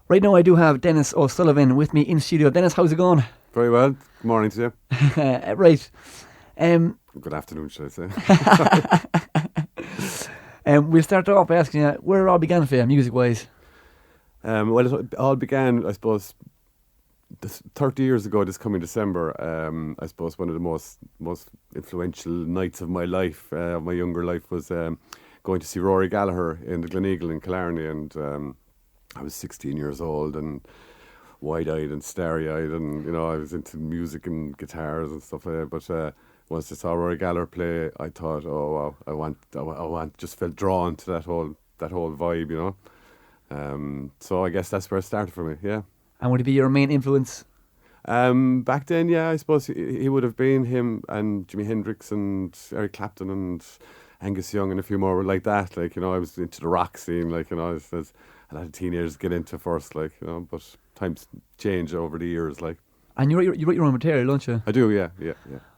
Right now I do have Denis O Sullivan with me in studio. Denis, how's it going? Very well. Good morning to you. Right. Um, Good afternoon, should I say. we'll start off by asking you where it all began for you, music-wise. Well, it all began, I suppose, 30 years ago this coming December. I suppose one of the most influential nights of my life, my younger life, was going to see Rory Gallagher in the Gleneagle in Killarney. And I was 16 years old and wide-eyed and starry-eyed, and I was into music and guitars and stuff like that. But once I saw Rory Gallagher play, I thought, oh wow, I want, just felt drawn to that whole vibe. So I guess that's where it started for me. Yeah. And would it be your main influence? Back then, yeah, I suppose he would have been him and Jimi Hendrix and Eric Clapton and Angus Young and a few more like that. Like, I was into the rock scene, like, as a lot of teenagers get into first, like, but times change over the years, like. And you write your own material, don't you? I do, yeah.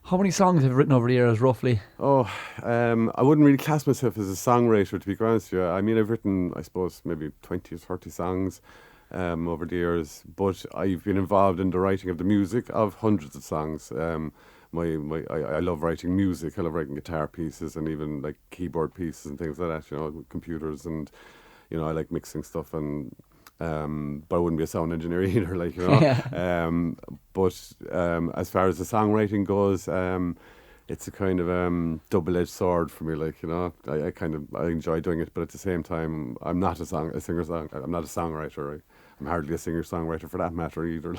How many songs have you written over the years, roughly? Oh, I wouldn't really class myself as a songwriter, to be honest with you. I mean, I've written, I suppose, maybe 20 or 30 songs over the years, but I've been involved in the writing of the music of hundreds of songs. I love writing music. I love writing guitar pieces and even like keyboard pieces and things like that. With computers, and I like mixing stuff, and but I wouldn't be a sound engineer either. Like Yeah. But as far as the songwriting goes, it's a kind of double-edged sword for me. Like I enjoy doing it, but at the same time, I'm not I'm not a songwriter. Right? I'm hardly a singer-songwriter for that matter either.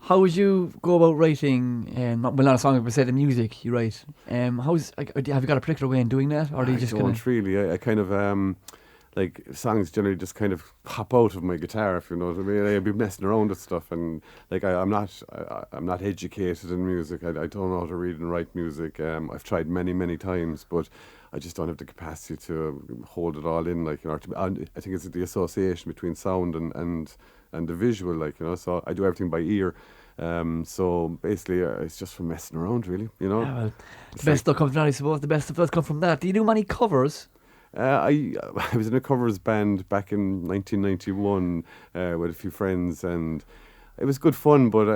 How would you go about writing, not a song, but say the music you write? Have you got a particular way in doing that, or do you just don't really? I kind of like songs generally just kind of pop out of my guitar, if you know what I mean. I'd be messing around with stuff, and like I'm not educated in music. I don't know how to read and write music. I've tried many times, but I just don't have the capacity to hold it all in. Like I think it's the association between sound and the visual. Like so I do everything by ear. So basically, it's just from messing around, really. Yeah, well, the best stuff comes from that, I suppose. The best stuff does come from that. Do you do many covers? I was in a covers band back in 1991 with a few friends, and it was good fun, but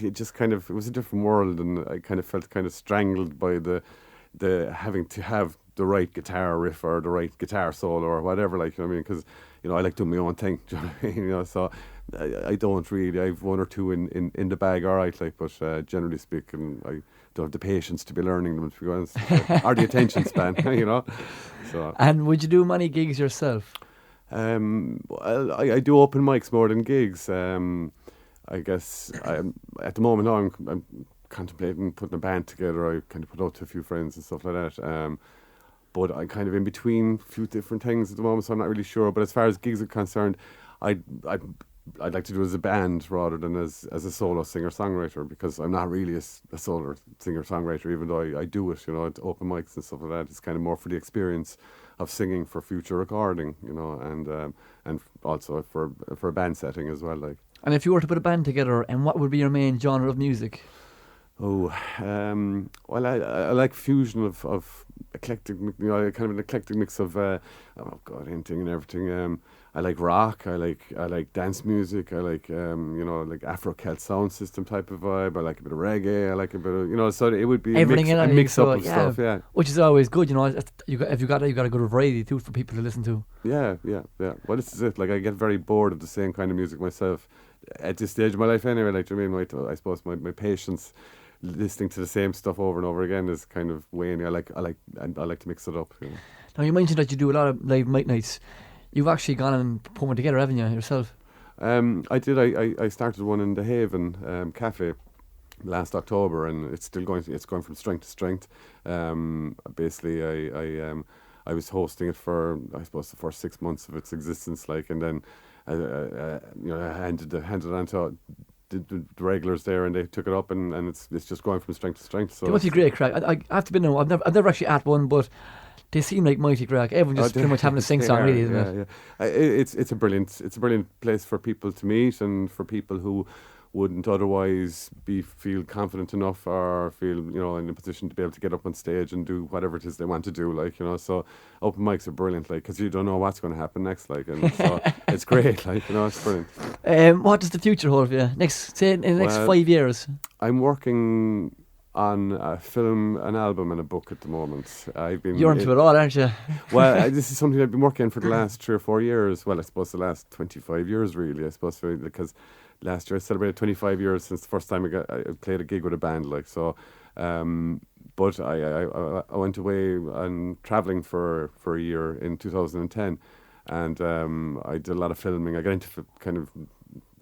it was a different world, and I kind of felt kind of strangled by the having to have the right guitar riff or the right guitar solo or whatever, like, I mean, because I like doing my own thing. Do you know what I mean? So I don't really. I have one or two in the bag, all right, like, but generally speaking, I don't have the patience to be learning them, to be honest, or the attention span, So. And would you do many gigs yourself? Well, I do open mics more than gigs. I guess at the moment now I'm contemplating putting a band together. I kind of put out to a few friends and stuff like that. But I'm kind of in between a few different things at the moment, so I'm not really sure. But as far as gigs are concerned, I'd like to do it as a band rather than as a solo singer-songwriter, because I'm not really a solo singer-songwriter, even though I do it, at open mics and stuff like that. It's kind of more for the experience of singing for future recording, and also for a band setting as well. Like. And if you were to put a band together, and what would be your main genre of music? Oh, well, I like fusion of eclectic, kind of an eclectic mix of, anything and everything. I like rock. I like dance music. I like like Afro-Celt sound system type of vibe. I like a bit of reggae. I like a bit of so it would be everything a mix up of stuff. Yeah, which is always good. If you got a good variety too for people to listen to. Yeah. Well, this is it. Like, I get very bored of the same kind of music myself at this stage of my life. Anyway, like, I mean, I suppose my patience listening to the same stuff over and over again is kind of waning. I like to mix it up. Now, you mentioned that you do a lot of live nights. You've actually gone and put one together, haven't you, yourself? I did. I started one in the Haven Cafe last October, and it's still going. It's going from strength to strength. Basically, I was hosting it for, I suppose, the first 6 months of its existence, like, and then I handed it on to the regulars there, and they took it up, and it's just going from strength to strength. So it must be great crack. I have to be no. I've never actually at one, but they seem like mighty crack. Everyone just pretty much having a sing song, really, isn't it? Yeah. It's a brilliant place for people to meet, and for people who wouldn't otherwise feel confident enough or feel, in a position to be able to get up on stage and do whatever it is they want to do, like, so open mics are brilliant, like, because you don't know what's going to happen next, like, and so it's great, like, it's brilliant. What does the future hold for you? In the next 5 years? I'm working on a film, an album and a book at the moment. You're into it all, aren't you? Well, this is something I've been working on for the last 3 or 4 years. Well, I suppose the last 25 years, really, I suppose, because last year I celebrated 25 years since the first time I played a gig with a band, like, so. But I went away and travelling for a year in 2010, and I did a lot of filming. I got into kind of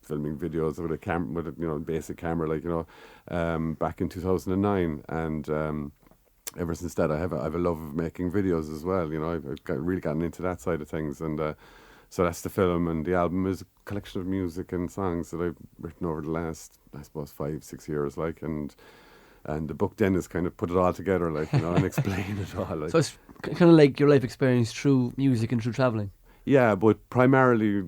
filming videos with a camera, with a basic camera, like, back in 2009, and ever since that I have a love of making videos as well. I've really gotten into that side of things, and so that's the film, and the album is a collection of music and songs that I've written over the last, I suppose, 5-6 years, like, and the book then is kind of put it all together, like, and explain it all, like. So it's kind of like your life experience through music and through travelling. Yeah, but primarily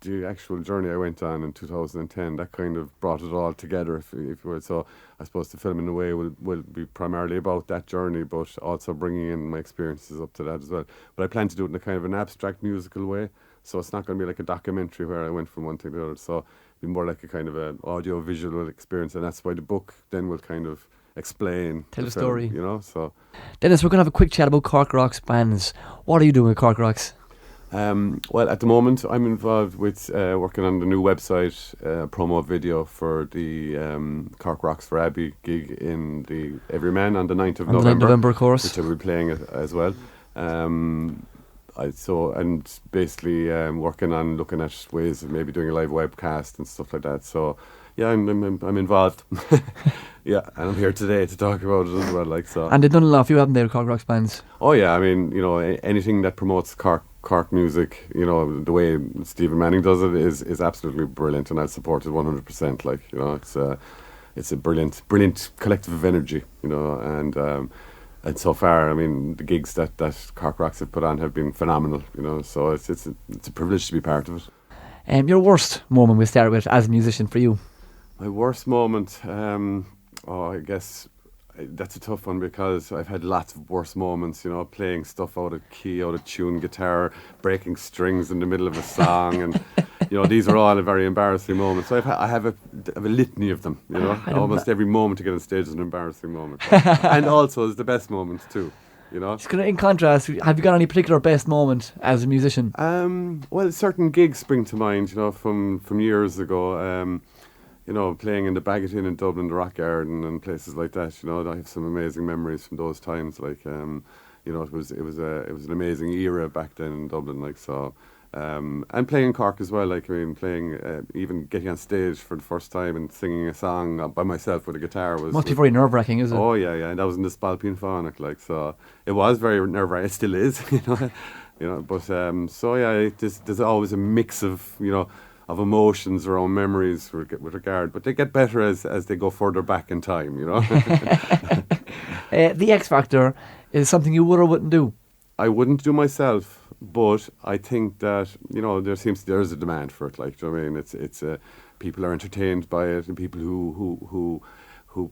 the actual journey I went on in 2010, that kind of brought it all together, if you will. So I suppose the film in a way will be primarily about that journey, but also bringing in my experiences up to that as well. But I plan to do it in a kind of an abstract musical way, so it's not going to be like a documentary where I went from one thing to the other. So it'll be more like a kind of an audio-visual experience, and that's why the book then will kind of explain, tell the film, story. So Denis, we're going to have a quick chat about Cork Rocks bands. What are you doing with Cork Rocks? Well, at the moment, I'm involved with working on the new website promo video for the Cork Rocks for Abbey gig in the Everyman on the 9th of November. The 9th of November, of course. Which I will be playing it as well. And basically working on looking at ways of maybe doing a live webcast and stuff like that. So yeah, I'm involved. Yeah, and I'm here today to talk about it as well, like, so. And they've done a lot for you, haven't they, Cork Rocks bands? Oh yeah, I mean, anything that promotes Cork music, the way Stephen Manning does it is absolutely brilliant, and I support it 100%. Like, it's a brilliant collective of energy, and so far, I mean, the gigs that Cork Rocks have put on have been phenomenal, so it's a privilege to be part of it. Your worst moment we started with as a musician for you? My worst moment, I guess that's a tough one, because I've had lots of worst moments, playing stuff out of key, out of tune, guitar, breaking strings in the middle of a song, and these are all very embarrassing moments. So I have a litany of them, almost every moment to get on stage is an embarrassing moment, and also is the best moments too. Just kind of in contrast, have you got any particular best moment as a musician? Well, certain gigs spring to mind, from years ago. Playing in the Bagot Inn in Dublin, the Rock Garden, and places like that. I have some amazing memories from those times. Like, it was an amazing era back then in Dublin. Like, so, and playing in Cork as well. Like, I mean, playing, even getting on stage for the first time and singing a song by myself with a guitar must be very nerve-wracking, isn't it? Oh yeah, and that was in the Spalpeen Phonic. Like, so it was very nerve-wracking. It still is, But so yeah, there's always a mix of of emotions around memories with regard, but they get better as they go further back in time, The X Factor is something you would or wouldn't do? I wouldn't do myself, but I think that there's a demand for it. Like, do you know what I mean? It's people are entertained by it, and people who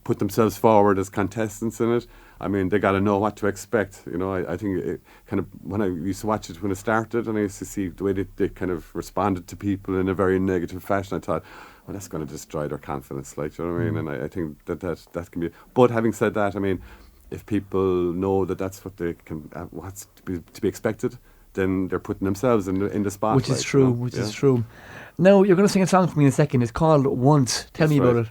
put themselves forward as contestants in it. I mean, they got to know what to expect. I think it kind of, when I used to watch it when it started, and I used to see the way they kind of responded to people in a very negative fashion, I thought, well, that's going to destroy their confidence. Like, do you know what I mean? And I think that can be. But having said that, I mean, if people know that that's what they can, what's to be expected, then they're putting themselves in the spotlight. Which is true. Is true. Now, you're going to sing a song for me in a second. It's called Once. Tell me about it.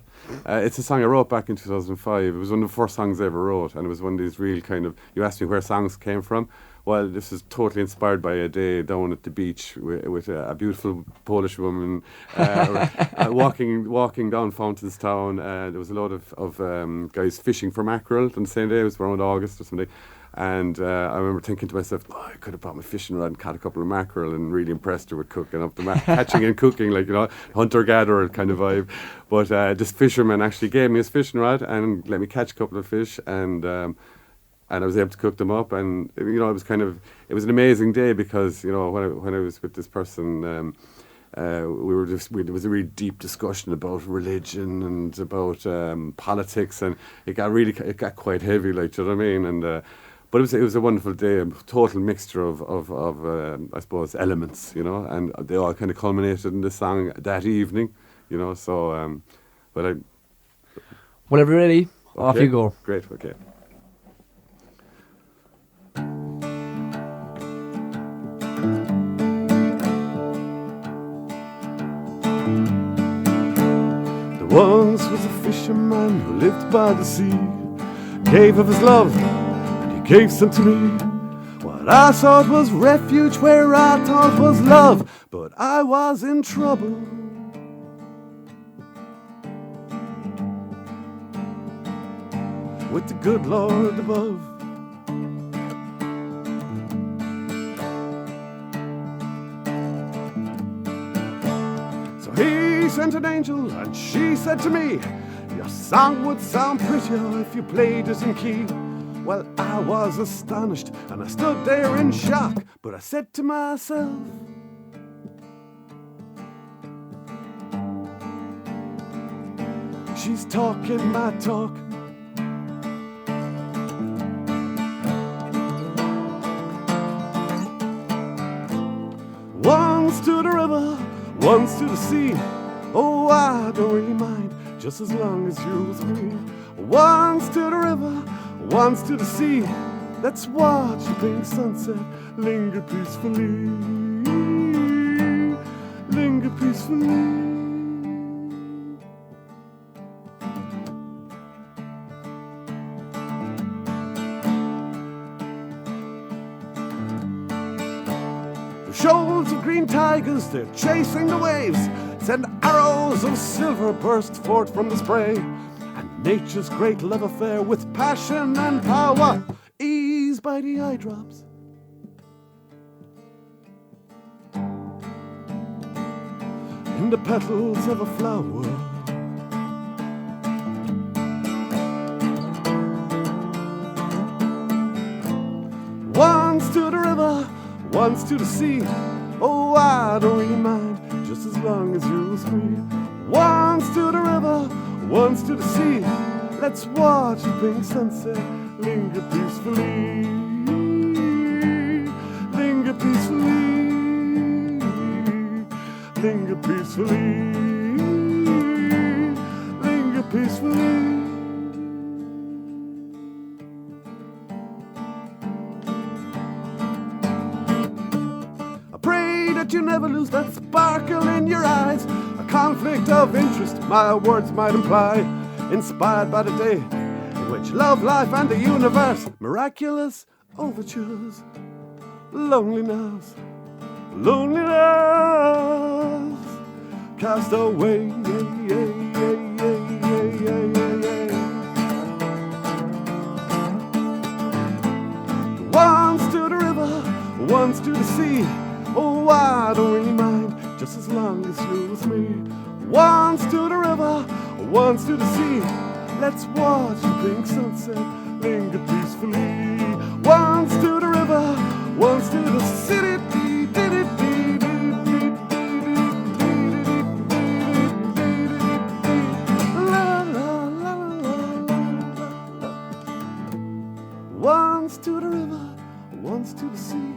It's a song I wrote back in 2005. It was one of the first songs I ever wrote, and it was one of these real kind of, you asked me where songs came from. Well, this is totally inspired by a day down at the beach with a beautiful Polish woman walking down Fountainstown. There was a lot of guys fishing for mackerel on the same day. It was around August or something. And I remember thinking to myself, I could have brought my fishing rod and caught a couple of mackerel, and really impressed her with cooking up the catching and cooking, like, hunter-gatherer kind of vibe. But this fisherman actually gave me his fishing rod and let me catch a couple of fish, and I was able to cook them up. And, it was an amazing day, because, when I was with this person, there was a really deep discussion about religion and about politics, and it got quite heavy, like, do you know what I mean? And but it was a wonderful day, a total mixture of I suppose elements, you know, and they all kind of culminated in the song that evening, you know. So, Whenever you're ready, off okay, you go. Great, okay. Once was a fisherman who lived by the sea, gave of his love, and he gave some to me. What I thought was refuge, where I thought was love, but I was in trouble. With the good Lord above. He sent an angel and she said to me, your song would sound prettier if you played it in key. Well, I was astonished and I stood there in shock, but I said to myself, she's talking my talk. Once to the river, once to the sea. Oh, I don't really mind, just as long as you're with me. Once to the river, once to the sea. Let's watch the pink sunset linger peacefully. Linger peacefully. Shoals of green tigers, they're chasing the waves. Send arrows of silver burst forth from the spray. And nature's great love affair with passion and power, eased by the eye drops. In the petals of a flower. Once to the river, once to the sea. Oh, I don't really mind, just as long as you're with me. Once to the river, once to the sea. Let's watch the pink sunset linger peacefully. Linger peacefully. Linger peacefully. Linger peacefully. You never lose that sparkle in your eyes. A conflict of interest, my words might imply. Inspired by the day in which love, life, and the universe, miraculous overtures. Loneliness, loneliness, cast away. Once to the river, once to the sea. Oh, I don't really mind, just as long as you're with me. Once to the river, once to the sea. Let's watch the pink sunset linger peacefully. Once to the river, once to the city. Once to the river, once to the sea.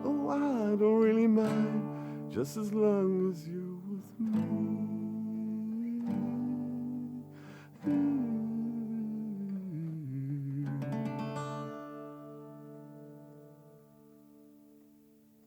Oh, I don't really mind, just as long as you're with me.